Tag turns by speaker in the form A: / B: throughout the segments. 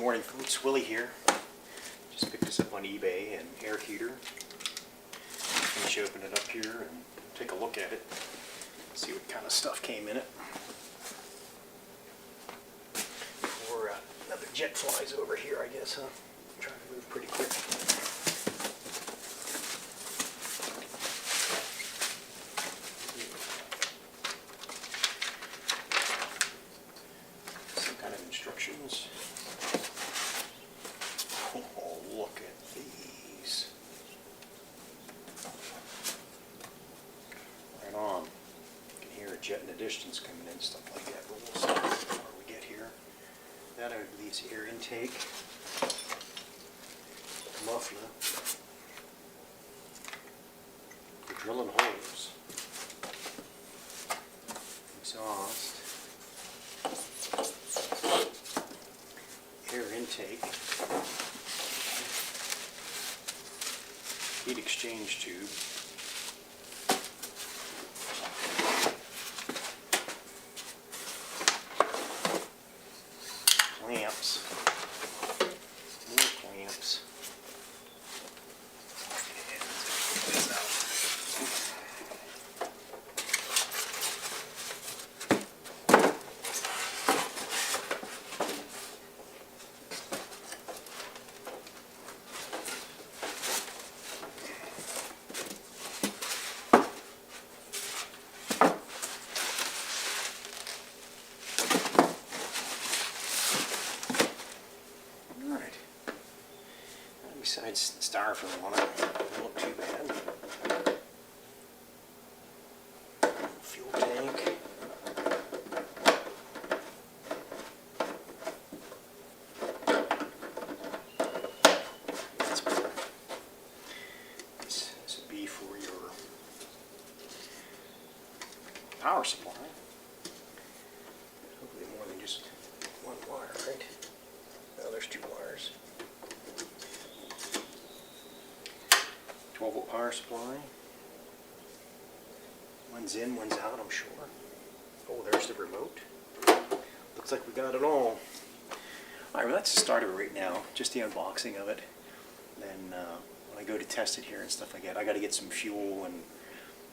A: morning folks, Willie here. Just picked this up on eBay, an air heater. Finish open it up here and take a look at it. See what kind of stuff came in it. Or another jet flies over here, I guess, huh? I'm trying to move pretty quick. Some kind of instructions. Oh, look at these. Right on. You can hear a jet in the distance coming in, stuff like that, but we'll see how far we get here. That I believe is air intake, muffler, for drilling holes, exhaust, air intake, heat exchange tube, clamps, more clamps, and let's get this out. Besides styrofoam on it, doesn't look too bad. Fuel tank. That's better. This would be for your power supply. Hopefully more than just one wire, right? No, there's two wires. 12-volt power supply. One's in, one's out, I'm sure. Oh, there's the remote. Looks like we got it all. Alright, well that's the start of it right now. Just the unboxing of it. Then when I go to test it here and stuff like that, I got to get some fuel and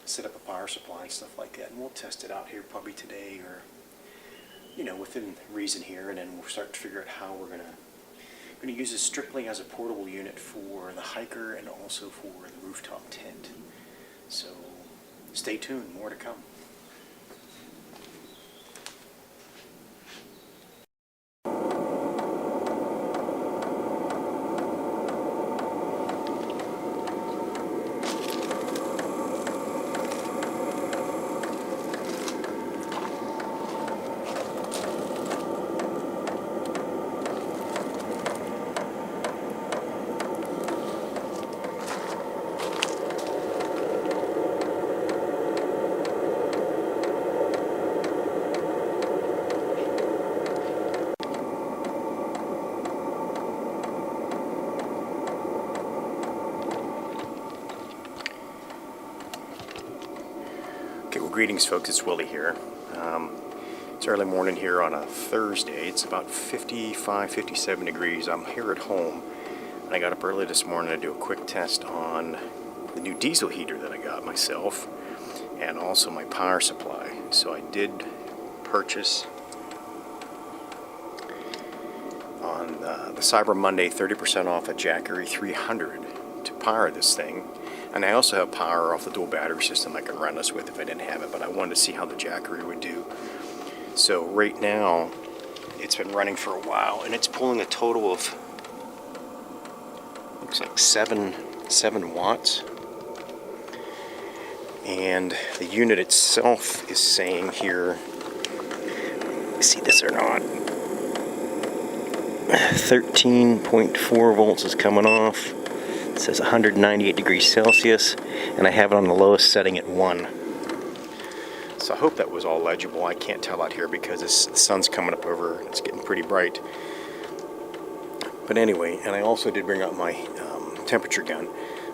A: set up a power supply and stuff like that. And we'll test it out here probably today or, you know, within reason here. And then we'll start to figure out how we're going to use this strictly as a portable unit for the hiker and also for the rooftop tent. So stay tuned, more to come. Okay, well, greetings folks, it's Willie here. It's early morning here on a Thursday. It's about 55, 57 degrees. I'm here at home, and I got up early this morning to do a quick test on the new diesel heater that I got myself, and also my power supply. So I did purchase on the Cyber Monday 30% off a Jackery 300 to power this thing. And I also have power off the dual battery system I can run this with if I didn't have it, but I wanted to see how the Jackery would do. So right now, it's been running for a while, and it's pulling a total of, looks like 7 watts. And the unit itself is saying here, see this or not, 13.4 volts is coming off. It says 198 degrees Celsius, and I have it on the lowest setting at 1. So I hope that was all legible. I can't tell out here because the sun's coming up over, it's getting pretty bright. But anyway, and I also did bring out my temperature gun.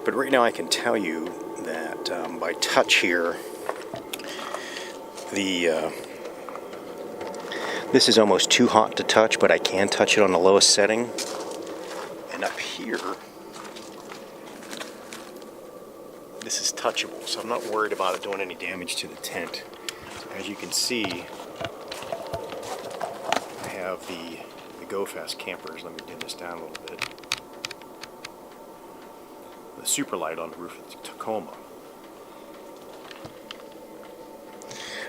A: But right now I can tell you that by touch here, the This is almost too hot to touch, but I can touch it on the lowest setting. And up here, this is touchable, so I'm not worried about it doing any damage to the tent. As you can see, I have the Go Fast campers. Let me dim this down a little bit. The super light on the roof of the Tacoma.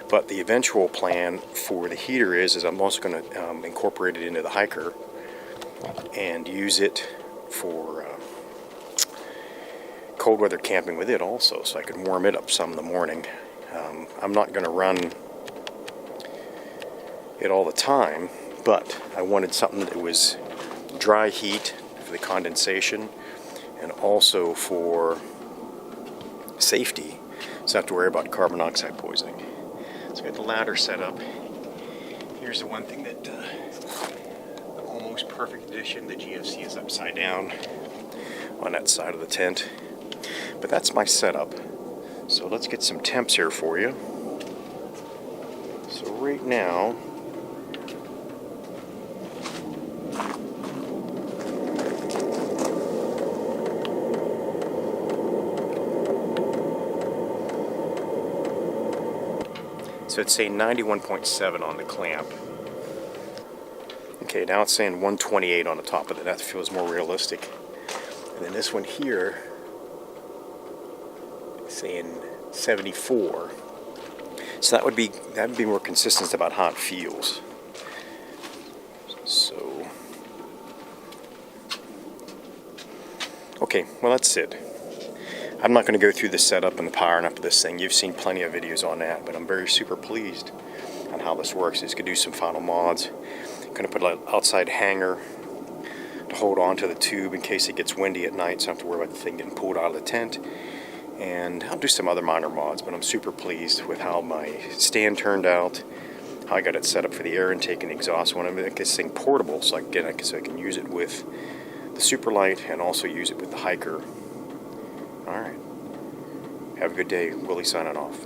A: But the eventual plan for the heater is I'm also going to incorporate it into the hiker and use it for cold weather camping with it also, so I can warm it up some in the morning. I'm not going to run it all the time, but I wanted something that was dry heat for the condensation and also for safety, so I don't have to worry about carbon monoxide poisoning. So I got the ladder set up. Here's the one thing that the almost perfect edition, the GFC is upside down on that side of the tent. But that's my setup. So let's get some temps here for you. So right now, so it's saying 91.7 on the clamp. Okay, now it's saying 128 on the top of it. That feels more realistic. And then this one here is saying 74. So that would be more consistent about how it feels. So okay, well that's it. I'm not going to go through the setup and the powering up of this thing. You've seen plenty of videos on that, but I'm very super pleased on how this works. It's going to do some final mods. I'm going to put an outside hanger to hold on to the tube in case it gets windy at night, so I don't have to worry about the thing getting pulled out of the tent. And I'll do some other minor mods, but I'm super pleased with how my stand turned out, how I got it set up for the air intake and the exhaust. I want to make this thing portable so I can use it with the Superlight and also use it with the hiker. Alright. Have a good day. Willie signing off.